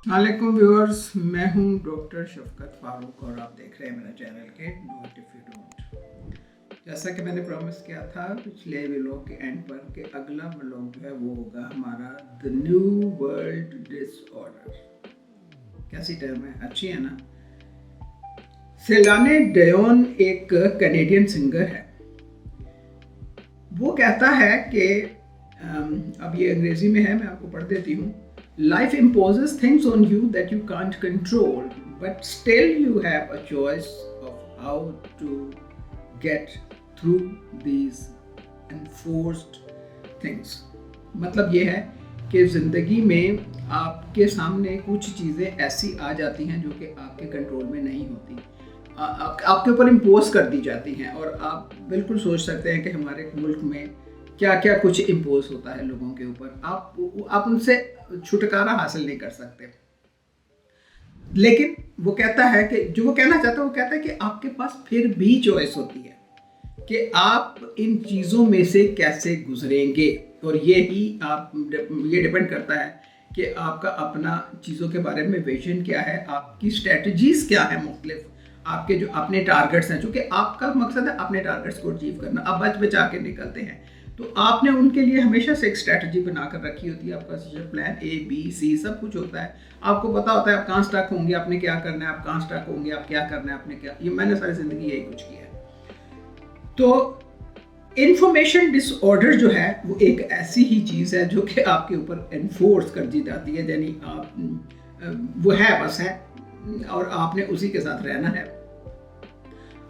वालेकुम व्यूअर्स, मैं हूं डॉक्टर शफकत फारूक और आप देख रहे हैं मेरा चैनल के do it if you don't. जैसा कि मैंने प्रॉमिस किया था पिछले व्लॉग के एंड पर कि अगला व्लॉग जो है वो होगा हमारा द न्यू वर्ल्ड डिसऑर्डर। कैसी टर्म है, अच्छी है ना। सेलाने डियोन एक कैनेडियन सिंगर है। वो कहता है कि अब ये अंग्रेजी में है, मैं आपको पढ़ देती हूँ। Life imposes things on you that you can't control, but still you have a choice of how to get through these enforced things. मतलब ये है कि ज़िंदगी में आपके सामने कुछ चीज़ें ऐसी आ जाती हैं जो कि आपके कंट्रोल में नहीं होती, आपके ऊपर इम्पोज कर दी जाती हैं। और आप बिल्कुल सोच सकते हैं कि हमारे मुल्क में क्या क्या कुछ इम्पोज होता है लोगों के ऊपर। आप उनसे छुटकारा हासिल नहीं कर सकते। लेकिन वो कहता है कि जो वो कहना चाहता है, वो कहता है कि आपके पास फिर भी चॉइस होती है कि आप इन चीज़ों में से कैसे गुजरेंगे। और ये डिपेंड करता है कि आपका अपना चीज़ों के बारे में विजन क्या है, आपकी स्ट्रेटजीज क्या है मुख्तलिफ, आपके जो अपने टारगेट्स हैं। चूँकि आपका मकसद है अपने टारगेट्स को अचीव करना। आप बच बचा के निकलते हैं तो आपने उनके लिए हमेशा से एक स्ट्रैटेजी बनाकर रखी होती है। आपका प्लान A, B, C सब कुछ होता है। आपको पता होता है आप कहाँ स्टक होंगे, आपने क्या करना है, आप कहाँ स्टक होंगे, आप क्या करना है, आपने क्या। ये मैंने सारी ज़िंदगी यही कुछ किया है। तो इंफॉर्मेशन डिसऑर्डर जो है वो एक ऐसी ही चीज़ है जो कि आपके ऊपर एनफोर्स कर दी जाती है। यानी आप वो है, बस है, और आपने उसी के साथ रहना है।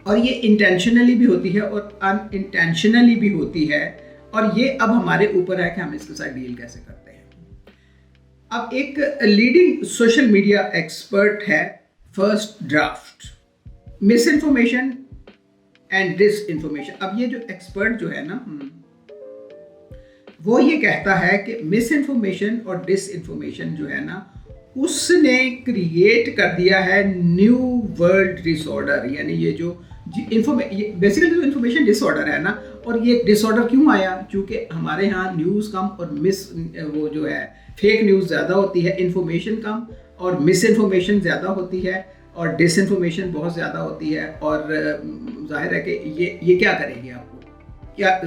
और ये इंटेंशनली भी होती है और अनइंटेंशनली भी होती है। और ये अब हमारे ऊपर है कि हम इसके साथ डील कैसे करते हैं। अब एक लीडिंग सोशल मीडिया एक्सपर्ट है first draft, misinformation and disinformation. अब ये जो एक्सपर्ट जो है ना, वो ये कहता है कि मिस इन्फॉर्मेशन और डिस इन्फॉर्मेशन जो है ना, उसने क्रिएट कर दिया है न्यू वर्ल्ड डिसऑर्डर। यानी ये जो बेसिकली जो इन्फॉर्मेशन डिसऑर्डर है ना, और ये डिसऑर्डर क्यों आया? क्योंकि हमारे यहाँ न्यूज़ कम और वो जो है फेक न्यूज़ ज़्यादा होती है, इन्फॉर्मेशन कम और मिस इन्फॉर्मेशन ज़्यादा होती है और डिसइन्फॉर्मेशन बहुत ज़्यादा होती है। और जाहिर है कि ये क्या करेगी, आपको क्या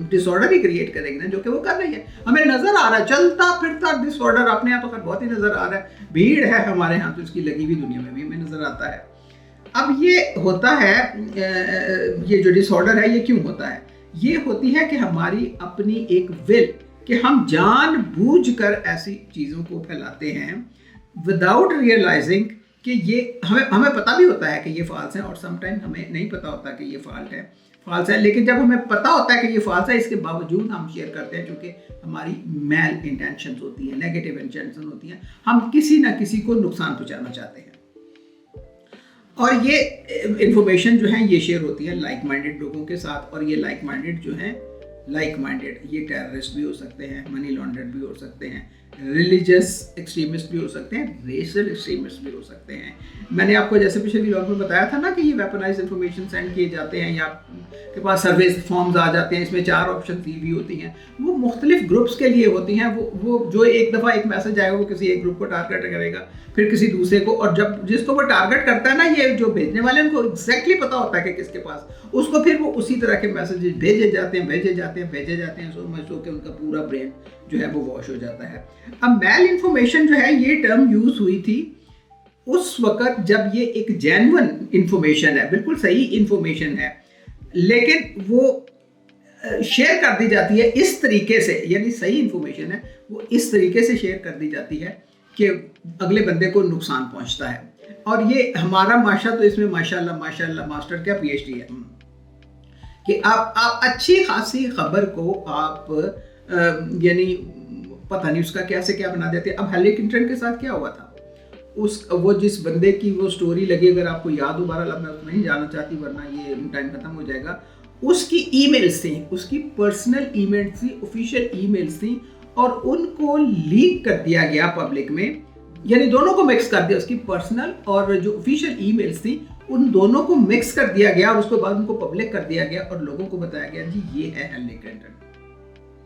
डिसऑर्डर ही क्रिएट करेगी ना, जो कि वो कर रही है। हमें नज़र आ रहा है चलता फिरता डिसऑर्डर। अपने यहाँ तो खैर बहुत ही नज़र आ रहा है, भीड़ है हमारे यहाँ तो इसकी लगी हुई दुनिया में भी हमें नज़र आता है। अब ये होता है, ये जो डिसऑर्डर है ये क्यों होता है? ये होती है कि हमारी अपनी एक विल कि हम जानबूझकर ऐसी चीज़ों को फैलाते हैं विदाउट रियलाइजिंग कि ये हमें पता भी होता है कि ये फॉल्स है, और समटाइम हमें नहीं पता होता कि ये फॉल्स है। लेकिन जब हमें पता होता है कि ये फॉल्स है, इसके बावजूद हम शेयर करते हैं क्योंकि हमारी मैल इंटेंशंस होती हैं, नेगेटिव इंटेंशन होती हैं। हम किसी ना किसी को नुकसान पहुंचाना चाहते हैं। और ये इन्फॉर्मेशन जो है ये शेयर होती है लाइक माइंडेड लोगों के साथ। और ये लाइक माइंडेड जो हैं, लाइक माइंडेड ये टेररिस्ट भी हो सकते हैं, मनी लॉन्ड्रेड भी हो सकते हैं, रिलीजियस एक्सट्रीमिस्ट भी हो सकते हैं, रेशियल एक्सट्रीमिस्ट भी हो सकते हैं। मैंने आपको जैसे पिछले व्लॉग में बताया था ना कि ये वेपनाइज इन्फॉर्मेशन सेंड किए जाते हैं, या के पास सर्वे फॉर्म्स आ जाते हैं, इसमें 4 ऑप्शन दी भी होती हैं। वो मुख्तलिफ ग्रुप्स के लिए होती हैं। वो जो एक दफ़ा एक मैसेज आएगा वो किसी एक ग्रुप को टारगेट करेगा, फिर किसी दूसरे को, और जब जिसको वो टारगेट करता है ना, ये जो भेजने वाले उनको एग्जैक्टली पता होता है कि किसके पास, उसको फिर वो उसी तरह के मैसेजेस भेजे जाते हैं सो मच कि उनका पूरा ब्रेन जो है वो वॉश हो जाता है। अब मैल इन्फॉर्मेशन जो है ये टर्म यूज हुई थी उस वक्त जब ये एक जेन्युइन इन्फॉर्मेशन है, बिल्कुल सही इन्फॉर्मेशन है, लेकिन वो शेयर कर दी जाती है इस तरीके से, यानी सही इन्फॉर्मेशन है वो इस तरीके से शेयर कर दी जाती है कि अगले बंदे को नुकसान पहुंचता है। और ये हमारा माशा तो इसमें माशाल्लाह मास्टर क्या PhD है कि आप अच्छी खासी खबर को आप यानी पता नहीं उसका कैसे क्या बना देते हैं। अब हिलेरी क्लिंटन के साथ क्या हुआ था, वो जिस बंदे की वो स्टोरी लगी, अगर आपको याद हो, बहरहाल मैं उसको नहीं जानना चाहती वरना ये टाइम खत्म हो जाएगा। उसकी ईमेल्स थी, उसकी पर्सनल ईमेल्स थी, ऑफिशियल ईमेल्स थी, और उनको लीक कर दिया गया पब्लिक में। यानी दोनों को मिक्स कर दिया, उसकी पर्सनल और जो ऑफिशियल ईमेल्स थी उन दोनों को मिक्स कर दिया गया, और उसके बाद उनको पब्लिक कर दिया गया और लोगों को बताया गया जी ये है हिलेरी क्लिंटन,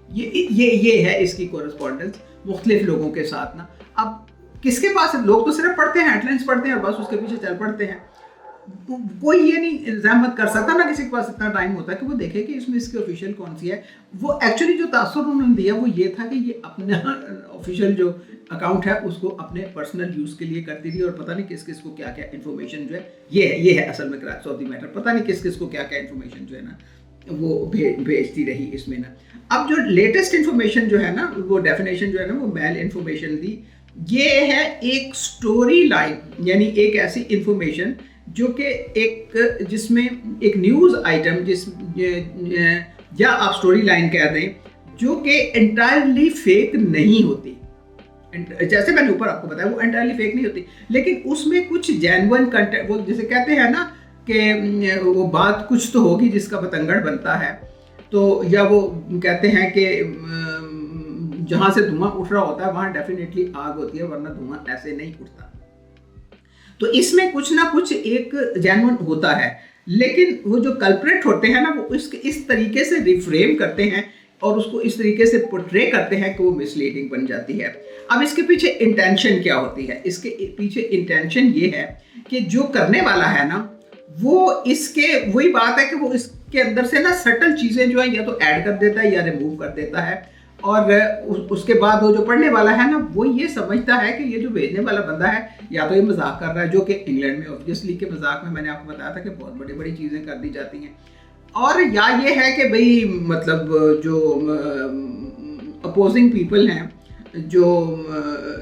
ये है इसकी कोरेस्पॉन्डेंस मुख्तलिफ लोगों के साथ ना। अब किसके पास, लोग तो सिर्फ पढ़ते हैं, हेडलाइंस पढ़ते हैं और बस उसके पीछे चल पड़ते हैं। कोई ये नहीं जहमत कर सकता ना, किसी के पास इतना टाइम होता है कि वो देखे कि इसमें इसकी ऑफिशियल कौन सी है। वो एक्चुअली जो तासुर उन्होंने दिया वो ये था कि ये अपना ऑफिशियल जो अकाउंट है उसको अपने पर्सनल यूज़ के लिए करती थी, और पता नहीं किस किस को क्या क्या इन्फॉर्मेशन जो है ये है असल में क्रैक्स ऑफ द मैटर। पता नहीं किस किस को क्या क्या इन्फॉर्मेशन जो है ना वो भेजती रही इसमें ना। अब जो लेटेस्ट इन्फॉर्मेशन जो है ना, वो डेफिनेशन जो है ना वो मेल इन्फॉर्मेशन दी, ये है एक स्टोरी लाइन, यानी एक ऐसी इन्फॉर्मेशन जो कि एक जिसमें एक न्यूज़ आइटम जिस या आप स्टोरी लाइन कह दें, जो कि एंटायरली फेक नहीं होती। जैसे मैंने ऊपर आपको बताया वो एंटायरली फेक नहीं होती, लेकिन उसमें कुछ जेन्युइन कंटेंट, वो जैसे कहते हैं ना कि वो बात कुछ तो होगी जिसका बतंगड़ बनता है, तो या वो कहते हैं कि जहाँ से धुआं उठ रहा होता है वहाँ डेफिनेटली आग होती है, वरना धुआं ऐसे नहीं उठता। तो इसमें कुछ ना कुछ एक जेन्युइन होता है, लेकिन वो जो कल्प्रेट होते हैं ना वो इस तरीके से रिफ्रेम करते हैं और उसको इस तरीके से पोर्ट्रे करते हैं कि वो मिसलीडिंग बन जाती है। अब इसके पीछे इंटेंशन क्या होती है? इसके पीछे इंटेंशन ये है कि जो करने वाला है ना वो इसके वही बात है कि वो इसके अंदर से ना सटल चीज़ें जो है या तो ऐड कर देता है या रिमूव कर देता है, और उसके बाद वो जो पढ़ने वाला है ना वो ये समझता है कि ये जो भेजने वाला बंदा है या तो ये मजाक कर रहा है, जो कि इंग्लैंड में ऑब्वियसली के मजाक में मैंने आपको बताया था कि बहुत बड़ी बड़ी चीज़ें कर दी जाती हैं, और या ये है कि भाई मतलब जो अपोजिंग पीपल हैं, जो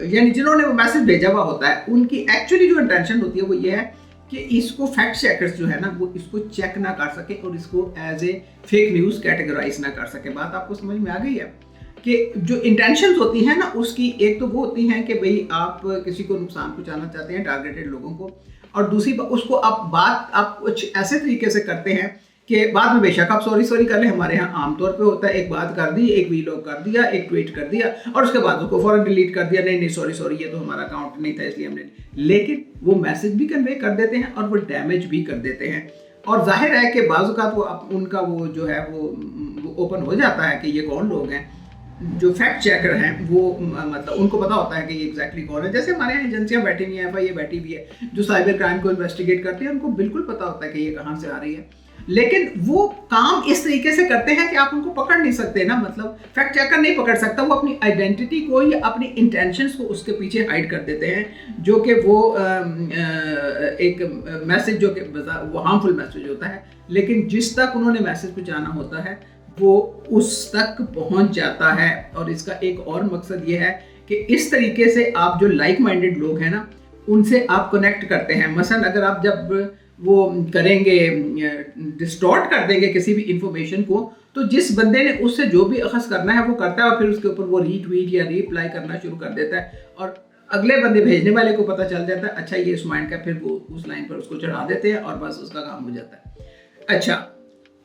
यानी जिन्होंने वो मैसेज भेजा हुआ होता है, उनकी एक्चुअली जो इंटेंशन होती है वो ये है कि इसको फैक्ट चेकर्स जो है ना वो इसको चेक ना कर सके और इसको as a fake news categorise ना कर सके। बात आपको समझ में आ गई है कि जो इंटेंशंस होती हैं ना उसकी एक तो वो होती हैं कि भाई आप किसी को नुकसान पहुंचाना चाहते हैं टारगेटेड लोगों को, और दूसरी उसको आप कुछ ऐसे तरीके से करते हैं कि बाद में बेशक आप सॉरी कर ले। हमारे यहाँ आमतौर पे होता है एक बात कर दी, एक वीलॉग कर दिया, एक ट्वीट कर दिया और उसके बाद उसको फौरन डिलीट कर दिया, नहीं सॉरी ये तो हमारा अकाउंट नहीं था इसलिए हमने, लेकिन वो मैसेज भी कन्वे कर देते हैं और वो डैमेज भी कर देते हैं। और जाहिर है कि बाज़ औक़ात वो उनका वो जो है वो ओपन हो जाता है कि ये कौन लोग हैं। जो फैक्ट चेकर हैं वो मतलब उनको पता होता है कि ये एग्जैक्टली कौन है। जैसे हमारे यहाँ एजेंसियाँ बैठी हुई हैं, FIA बैठी हुई है जो साइबर क्राइम को इन्वेस्टिगेट करती है, उनको बिल्कुल पता होता है कि ये कहाँ से आ रही है, लेकिन वो काम इस तरीके से करते हैं कि आप उनको पकड़ नहीं सकते ना। मतलब फैक्ट चेकर नहीं पकड़ सकता, वो अपनी आइडेंटिटी को या अपनी इंटेंशंस को उसके पीछे हाइड कर देते हैं, जो कि वो एक मैसेज जो कि वो हार्मफुल मैसेज होता है, लेकिन जिस तक उन्होंने मैसेज पहुँचाना होता है वो उस तक पहुंच जाता है। और इसका एक और मकसद ये है कि इस तरीके से आप जो लाइक माइंडेड लोग हैं ना उनसे आप कनेक्ट करते हैं। मसलन अगर आप जब वो करेंगे डिस्टॉर्ट कर देंगे किसी भी इंफॉर्मेशन को, तो जिस बंदे ने उससे जो भी अखज़ करना है वो करता है और फिर उसके ऊपर वो रीट्वीट या रीअप्लाई करना शुरू कर देता है, और अगले बंदे भेजने वाले को पता चल जाता है अच्छा ये इस माइंड का, फिर वो उस लाइन पर उसको चढ़ा देते हैं और बस उसका काम हो जाता है। अच्छा,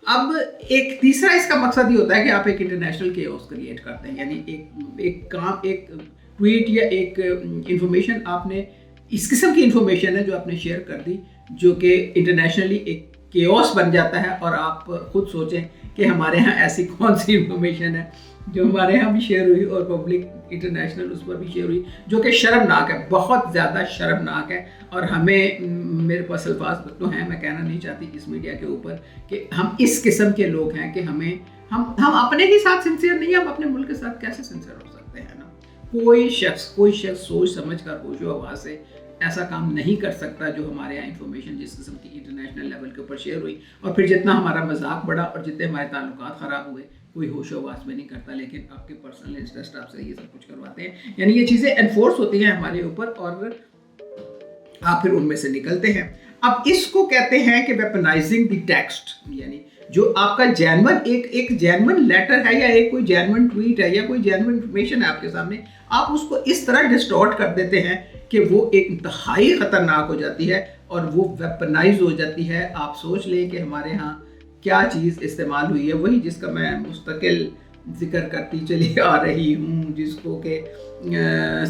अब एक तीसरा इसका मकसद ये होता है कि आप एक इंटरनेशनल केओस क्रिएट करते हैं, यानी एक ट्वीट या एक इंफॉर्मेशन आपने, इस किस्म की इंफॉर्मेशन है जो आपने शेयर कर दी जो कि इंटरनेशनली एक केओस बन जाता है। और आप खुद सोचें कि हमारे यहाँ ऐसी कौन सी इंफॉर्मेशन है जो हमारे यहाँ भी शेयर हुई और पब्लिक इंटरनेशनल उस पर भी शेयर हुई, जो कि शर्मनाक है, बहुत ज़्यादा शर्मनाक है। और हमें, मेरे पास अल्फाज तो हैं, मैं कहना नहीं चाहती इस मीडिया के ऊपर कि हम इस किस्म के लोग हैं कि हम अपने ही साथ सिंसियर नहीं है, हम अपने मुल्क के साथ कैसे सिंसियर हो सकते हैं ना। कोई शख्स सोच समझ कर होशो हवास से ऐसा काम नहीं कर सकता जो हमारे यहाँ इंफॉर्मेशन जिस किस्म की इंटरनेशनल लेवल के ऊपर शेयर हुई, और फिर जितना हमारा मजाक बढ़ा और जितने हमारे ताल्लुकात ख़राब हुए, कोई होशो हवास में नहीं करता, लेकिन आपके पर्सनल इंटरेस्ट आपसे ये सब कुछ करवाते हैं। यानी ये चीज़ें एनफोर्स होती हैं हमारे ऊपर और आप फिर उनमें से निकलते हैं। अब इसको कहते हैं कि वेपनाइजिंग द टेक्स्ट, यानी जो आपका जेन्युइन एक जेन्युइन लेटर है या एक कोई जेन्युइन ट्वीट है या कोई जेन्युइन इंफॉर्मेशन है आपके सामने, आप उसको इस तरह डिस्टॉर्ट कर देते हैं कि वो एक इंतहाई ख़तरनाक हो जाती है और वो वेपनाइज हो जाती है। आप सोच लें कि हमारे यहाँ क्या चीज़ इस्तेमाल हुई है, वही जिसका मैं मुस्तकिल जिक्र करती चली आ रही हूँ, जिसको कि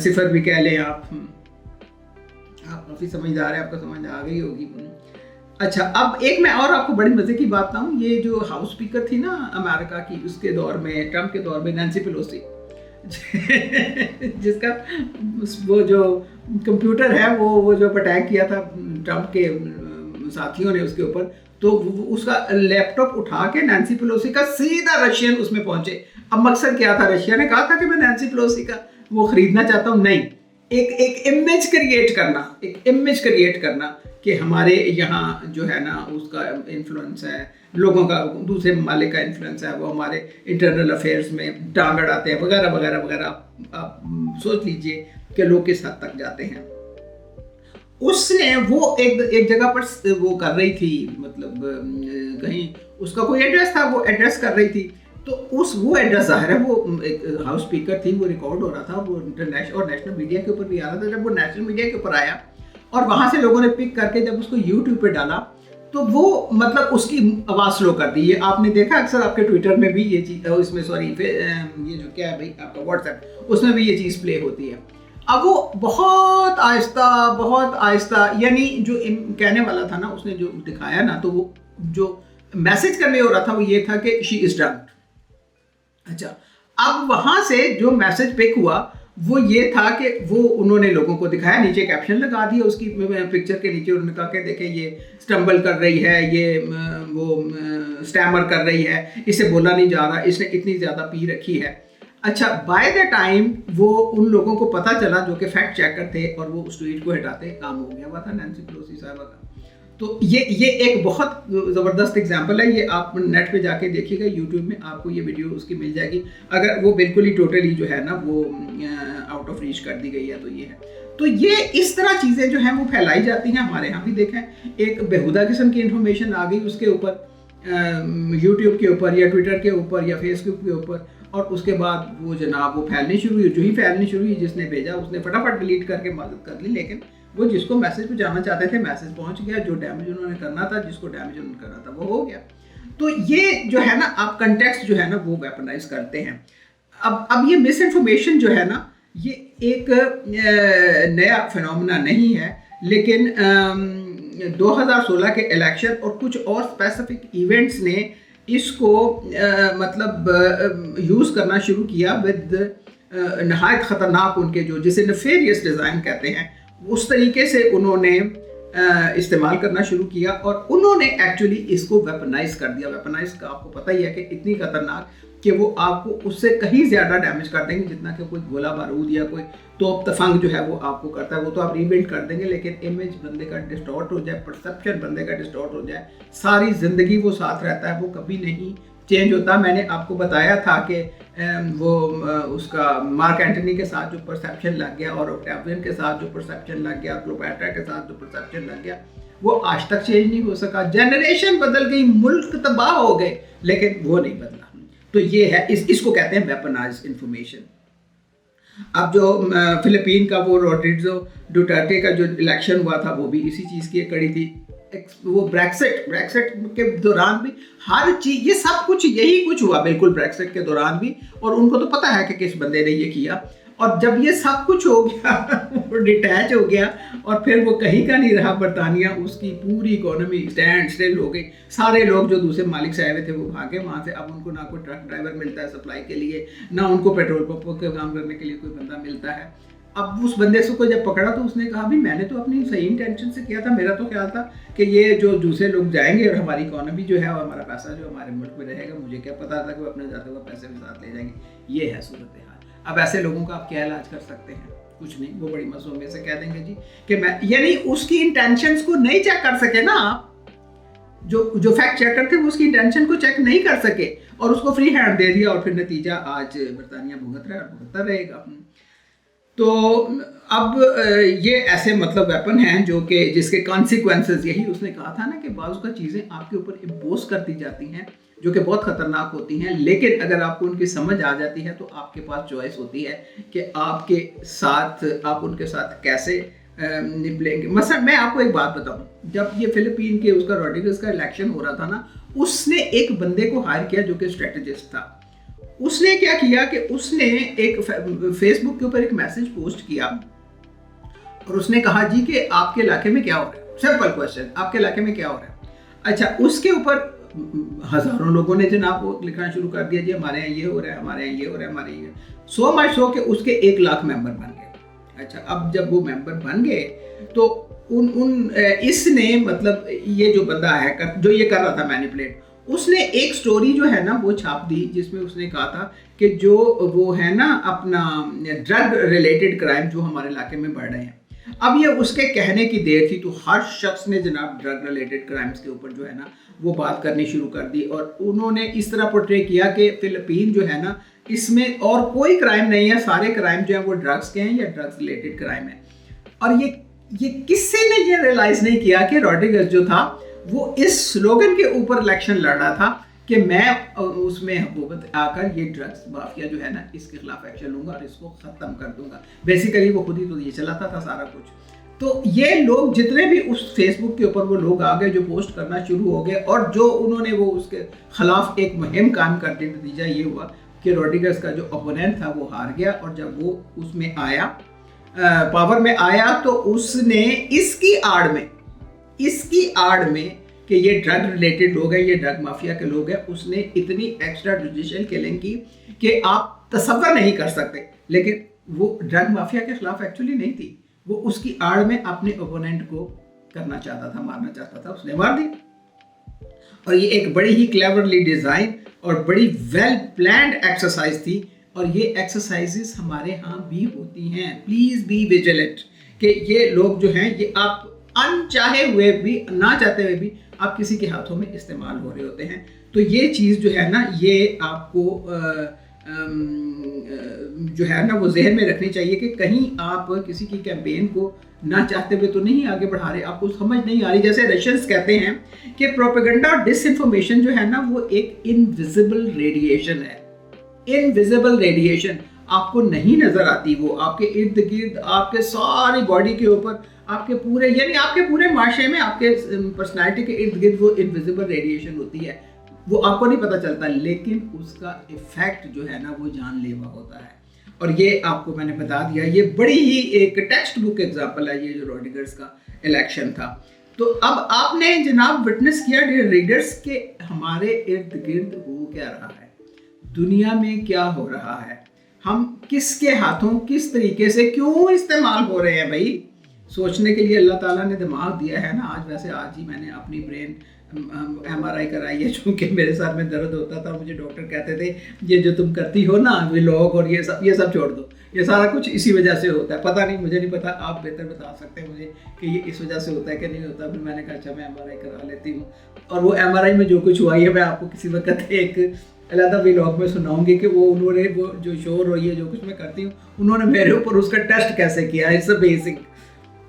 सिफर भी कह लें आप काफ़ी समझदार है, आपको समझ आ गई होगी। अच्छा, अब एक मैं और आपको बड़ी मज़े की बात बताऊँ, ये जो हाउस स्पीकर थी ना अमेरिका की, उसके दौर में, ट्रंप के दौर में, नैंसी पेलोसी, जिसका वो जो कंप्यूटर है वो जो अटैक किया था ट्रम्प के साथियों ने उसके ऊपर, तो उसका लैपटॉप उठा के नैन्सी पेलोसी का सीधा रशियन उसमें पहुंचे। अब मकसद क्या था? रशिया ने कहा था कि मैं नैन्सी पेलोसी का वो खरीदना चाहता हूँ, नहीं, एक इमेज क्रिएट करना, एक इमेज क्रिएट करना कि हमारे यहाँ जो है ना उसका इन्फ्लुएंस है, लोगों का दूसरे ममालिक का इन्फ्लुएंस है, वो हमारे इंटरनल अफेयर्स में टांग अड़ाते हैं वगैरह वगैरह वगैरह। आप सोच लीजिए कि लोग किस हद तक जाते हैं। उसने वो एक जगह पर वो कर रही थी, मतलब कहीं उसका कोई एड्रेस था, वो एड्रेस कर रही थी, तो वो एड्रेस ज़ाहिर है वो एक हाउस स्पीकर थी, वो रिकॉर्ड हो रहा था, वो इंटरनेशनल और नेशनल मीडिया के ऊपर भी आ रहा था। जब वो नेशनल मीडिया के ऊपर आया और वहाँ से लोगों ने पिक करके जब उसको यूट्यूब पे डाला, तो वो मतलब उसकी आवाज़ स्लो कर दी। ये आपने देखा अक्सर आपके ट्विटर में भी ये चीज़, इसमें सॉरी ये जो क्या है भाई आपका व्हाट्सएप, उसमें भी ये चीज़ प्ले होती है। अब वो बहुत आहिस्ता, यानी जो कहने वाला था ना, उसने जो दिखाया ना, तो वो जो मैसेज करने हो रहा था वो ये था कि शी इज़ डन। अच्छा, अब वहां से जो मैसेज पिक हुआ वो ये था कि वो उन्होंने लोगों को दिखाया, नीचे कैप्शन लगा दिया उसकी पिक्चर के नीचे, उन्होंने कहा कि देखें ये स्टम्बल कर रही है, ये वो स्टैमर कर रही है, इसे बोला नहीं जा रहा, इसने इतनी ज़्यादा पी रखी है। अच्छा, बाय द टाइम वो उन लोगों को पता चला जो कि फैक्ट चेकर थे, और वो उस ट्वीट को हटाते काम हो गया हुआ था नैन्सी पेलोसी साहबा का। तो ये एक बहुत ज़बरदस्त एग्जांपल है, ये आप नेट पे जाके देखिएगा, यूट्यूब में आपको ये वीडियो उसकी मिल जाएगी, अगर वो बिल्कुल ही टोटली जो है ना वो आउट ऑफ रीच कर दी गई है। तो ये है, तो ये इस तरह चीज़ें जो हैं वो फैलाई जाती हैं। हमारे यहाँ भी देखें, एक बेहुदा किस्म की इन्फॉर्मेशन आ गई उसके ऊपर, यूट्यूब के ऊपर या ट्विटर के ऊपर या फेसबुक के ऊपर, और उसके बाद वो जनाब वो फैलनी शुरू हुई। जो ही फैलनी शुरू हुई, जिसने भेजा उसने फटाफट डिलीट करके मदद कर ली, लेकिन वो जिसको मैसेज पहुंचाना चाहते थे मैसेज पहुंच गया, जो डैमेज उन्होंने करना था, जिसको डैमेज उन्होंने करना था वो हो गया। तो ये जो है ना, आप कंटेक्स्ट जो है ना वो वेपनाइज करते हैं। अब ये मिस इन्फॉर्मेशन जो है ना, ये एक नया फिनोमेना नहीं है, लेकिन 2016 के इलेक्शन और कुछ और स्पेसिफिक इवेंट्स ने इसको मतलब यूज़ करना शुरू किया विद नहायत ख़तरनाक, उनके जो जिसे नेफेरियस डिज़ाइन कहते हैं, उस तरीके से उन्होंने इस्तेमाल करना शुरू किया, और उन्होंने एक्चुअली इसको वेपनाइज कर दिया। वेपनाइज का आपको पता ही है कि इतनी खतरनाक कि वो आपको उससे कहीं ज़्यादा डैमेज कर देंगे जितना कि कोई गोला बारूद या कोई तोप तफंग जो है वो आपको करता है। वो तो आप रीबिल्ड कर देंगे, लेकिन इमेज बंदे का डिस्टॉर्ट हो जाए, परसेप्शन बंदे का डिस्टॉर्ट हो जाए, सारी ज़िंदगी वो साथ रहता है, वो कभी नहीं चेंज होता। मैंने आपको बताया था कि वो उसका मार्क एंटनी के साथ जो परसेप्शन लग गया, और ऑक्टेवियन के साथ जो परसेप्शन लग गया, क्लोपेट्रा के साथ जो परसेप्शन लग गया, वो आज तक चेंज नहीं हो सका। जनरेशन बदल गई, मुल्क तबाह हो गए, लेकिन वो नहीं बदला। तो ये है, इसको कहते हैं वेपनाइज्ड इंफॉर्मेशन। अब जो फिलिपीन का वो रोड्रिगो डुटर्टे का जो इलेक्शन हुआ था, वो भी इसी चीज़ की एक कड़ी थी। वो ब्रेक्सिट के दौरान भी हर चीज़, ये सब कुछ यही कुछ हुआ बिल्कुल ब्रेक्सिट के दौरान भी, और उनको तो पता है कि किस बंदे ने ये किया। और जब ये सब कुछ हो गया वो डिटैच हो गया, और फिर वो कहीं का नहीं रहा बरतानिया, उसकी पूरी इकोनॉमी स्टैंड स्टिल हो गई। सारे लोग जो दूसरे मालिक से आए हुए थे वो भागे वहाँ से। अब उनको ना कोई ट्रक ड्राइवर मिलता है सप्लाई के लिए, ना उनको पेट्रोल पंपों के काम करने के लिए कोई बंदा मिलता है। अब उस बंदे से को जब पकड़ा तो उसने कहा, भी मैंने तो अपनी सही इंटेंशन से किया था, मेरा तो ख्याल था कि ये जो दूसरे लोग जाएंगे और हमारी इकोनॉमी जो है और हमारा पैसा जो हमारे मुल्क में रहेगा, मुझे क्या पता था कि वो अपने जाते हुए पैसे भी साथ ले जाएंगे। ये है सूरत हाल। अब ऐसे लोगों का आप क्या इलाज कर सकते हैं? कुछ नहीं, वो बड़ी मासूमियत से कह देंगे जी कि मैं, यानी उसकी इंटेंशंस को नहीं चेक कर सके ना आप। जो फैक्ट चेकर थे वो उसकी इंटेंशन को चेक नहीं कर सके और उसको फ्री हैंड दे दिया, और फिर नतीजा आज बरतानिया भुगत रहा है और भुगतता रहेगा। तो अब ये ऐसे मतलब वेपन हैं जो कि जिसके कॉन्सिक्वेंसेस, यही उसने कहा था ना कि बाज़ का चीज़ें आपके ऊपर इम्पोज कर दी जाती हैं जो कि बहुत ख़तरनाक होती हैं, लेकिन अगर आपको उनकी समझ आ जाती है तो आपके पास चॉइस होती है कि आपके साथ आप उनके साथ कैसे निपलेंगे। मसलन मैं आपको एक बात बताऊं, जब ये फिलिपीन के उसका रोड्रिगस का इलेक्शन हो रहा था ना, उसने एक बंदे को हायर किया जो कि स्ट्रेटेजिस्ट था। उसने क्या किया कि उसने एक फेसबुक के ऊपर एक मैसेज पोस्ट किया और उसने कहा जी कि आपके इलाके में क्या हो रहा है, सिंपल क्वेश्चन, आपके इलाके में क्या हो रहा है। अच्छा, उसके ऊपर हज़ारों लोगों ने जनाब वो लिखना शुरू कर दिया, जी हमारे यहाँ ये हो रहा है, हमारे यहाँ ये हो रहा है, हमारे ये, सो मच सो कि उसके 1 लाख मेंबर बन गए। अच्छा, अब जब वो मेंबर बन गए तो इसने मतलब ये जो बंदा है जो ये कर रहा था मैनिपुलेट, उसने एक स्टोरी जो है ना वो छाप दी जिसमें उसने कहा था कि जो वो है ना अपना ड्रग रिलेटेड क्राइम जो हमारे इलाके में बढ़ रहे हैं। अब ये उसके कहने की देर थी तो हर शख्स ने जनाब ड्रग रिलेटेड क्राइम्स के ऊपर जो है ना वो बात करनी शुरू कर दी, और उन्होंने इस तरह पोर्ट्रे किया कि फिलिपीन जो है ना इसमें और कोई क्राइम नहीं है, सारे क्राइम जो है वो ड्रग्स के हैं या ड्रग्स रिलेटेड क्राइम है। और ये किसी ने ये रियलाइज नहीं किया कि रॉड्रिगेज जो था वो इस स्लोगन के ऊपर इलेक्शन लड़ रहा था कि मैं उसमें हुकूमत आकर ये ड्रग्स माफिया जो है ना इसके खिलाफ एक्शन लूंगा और इसको ख़त्म कर दूंगा। बेसिकली वो खुद ही तो ये चलाता था सारा कुछ। तो ये लोग जितने भी उस फेसबुक के ऊपर वो लोग आ गए जो पोस्ट करना शुरू हो गए, और जो उन्होंने वो उसके खिलाफ एक मुहिम काम कर दी, नतीजा ये हुआ कि रॉड्रिगेज का जो ओपोनेंट था वो हार गया। और जब वो उसमें आया, पावर में आया, तो उसने इसकी आड़ में कि ये ड्रग रिलेटेड लोग हैं, ये ड्रग माफिया के लोग हैं, उसने इतनी एक्स्ट्रा जुडिशियल किलिंग की कि आप तसव्वुर नहीं कर सकते। लेकिन वो ड्रग माफिया के खिलाफ एक्चुअली नहीं थी, वो उसकी आड़ में अपने ओपोनेंट को करना चाहता था, मारना चाहता था, उसने मार दी। और ये एक बड़ी ही क्लेवरली डिजाइन और बड़ी वेल प्लान्ड एक्सरसाइज थी, और ये एक्सरसाइजेस हमारे यहाँ भी होती हैं। प्लीज बी विजिलेंट कि ये लोग जो हैं ये आप अनचाहे हुए भी, ना चाहते हुए भी आप किसी के हाथों में इस्तेमाल हो रहे होते हैं। तो ये चीज़ जो है ना ये आपको जो है ना वो जहन में रखनी चाहिए कि कहीं आप किसी की कैंपेन को ना चाहते हुए तो नहीं आगे बढ़ा रहे, आपको समझ नहीं आ रही। जैसे रशियंस कहते हैं कि प्रोपेगेंडा और डिसइंफॉर्मेशन जो है ना वो एक इनविजिबल रेडिएशन है। इनविजिबल रेडिएशन आपको नहीं नजर आती, वो आपके इर्द गिर्द, आपके सारी बॉडी के ऊपर, आपके पूरे यानी आपके पूरे माशरे में, आपके पर्सनालिटी के इर्द गिर्द वो इनविजिबल रेडिएशन होती है, वो आपको नहीं पता चलता, लेकिन उसका इफेक्ट जो है ना वो जानलेवा होता है। और ये आपको मैंने बता दिया, ये बड़ी ही एक टेक्स्ट बुक एग्जाम्पल है ये जो रॉड्रिगेज का इलेक्शन था। तो अब आपने जनाब विटनेस किया डियर रीडर्स के हमारे इर्द गिर्द हो क्या रहा है, दुनिया में क्या हो रहा है, हम किसके हाथों किस तरीके से क्यों इस्तेमाल हो रहे हैं। भाई सोचने के लिए अल्लाह ताला ने दिमाग दिया है ना। आज ही मैंने अपनी ब्रेन MRI कराई है, चूँकि मेरे साथ में दर्द होता था, मुझे डॉक्टर कहते थे ये जो तुम करती हो ना व्लॉग और ये सब छोड़ दो, ये सारा कुछ इसी वजह से होता है। पता नहीं, मुझे नहीं पता, आप बेहतर बता सकते हैं मुझे कि ये इस वजह से होता है कि नहीं होता। फिर मैंने कहा अच्छा मैं MRI करा लेती हूँ, और वो MRI में जो कुछ हुआ है मैं आपको किसी वक्त एक अलग व्लॉग में सुनाऊंगी कि वो उन्होंने वो जो शोर और ये जो कुछ मैं करती हूँ उन्होंने मेरे ऊपर उसका टेस्ट कैसे किया, इट्स अ बेसिक।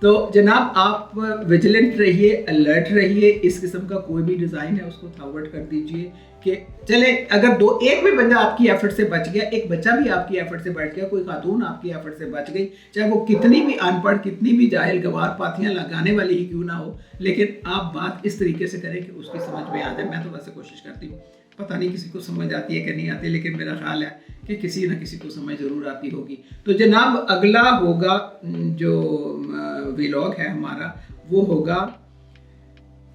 तो जनाब आप विजिलेंट रहिए, अलर्ट रहिए, इस किस्म का कोई भी डिज़ाइन है उसको थॉरवर्ड कर दीजिए कि चले अगर एक भी बंदा आपकी एफर्ट से बच गया, एक बच्चा भी आपकी एफर्ट से बच गया, कोई खातून आपकी एफर्ट से बच गई, चाहे वो कितनी भी अनपढ़, कितनी भी जाहिल, गवार पाथियाँ लगाने वाली ही क्यों ना हो, लेकिन आप बात इस तरीके से करें कि उसकी समझ में आ जाए। मैं तो वैसे कोशिश करती हूँ, पता नहीं किसी को समझ आती है कि नहीं आती, लेकिन मेरा ख्याल है कि किसी न किसी को समझ ज़रूर आती होगी। तो जनाब अगला होगा जो व्लॉग है हमारा, वो होगा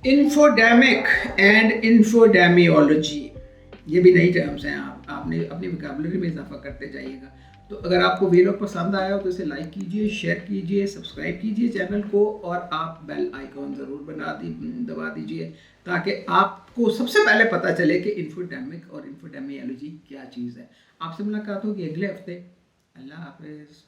इन्फोडेमिक एंड इन्फोडेमियोलॉजी। ये भी नई टर्म्स हैं, आपने अपनी वोकैबुलरी में इजाफा करते जाइएगा। तो अगर आपको व्लॉग पसंद आया हो तो इसे लाइक कीजिए, शेयर कीजिए, सब्सक्राइब कीजिए चैनल को, और आप बेल आइकॉन ज़रूर दबा दीजिए ताकि आपको सबसे पहले पता चले कि इन्फोडेमिक और इन्फोडेमियोलॉजी क्या चीज़ है। आपसे मुलाकात होगी अगले हफ्ते। अल्लाह हाफिज़।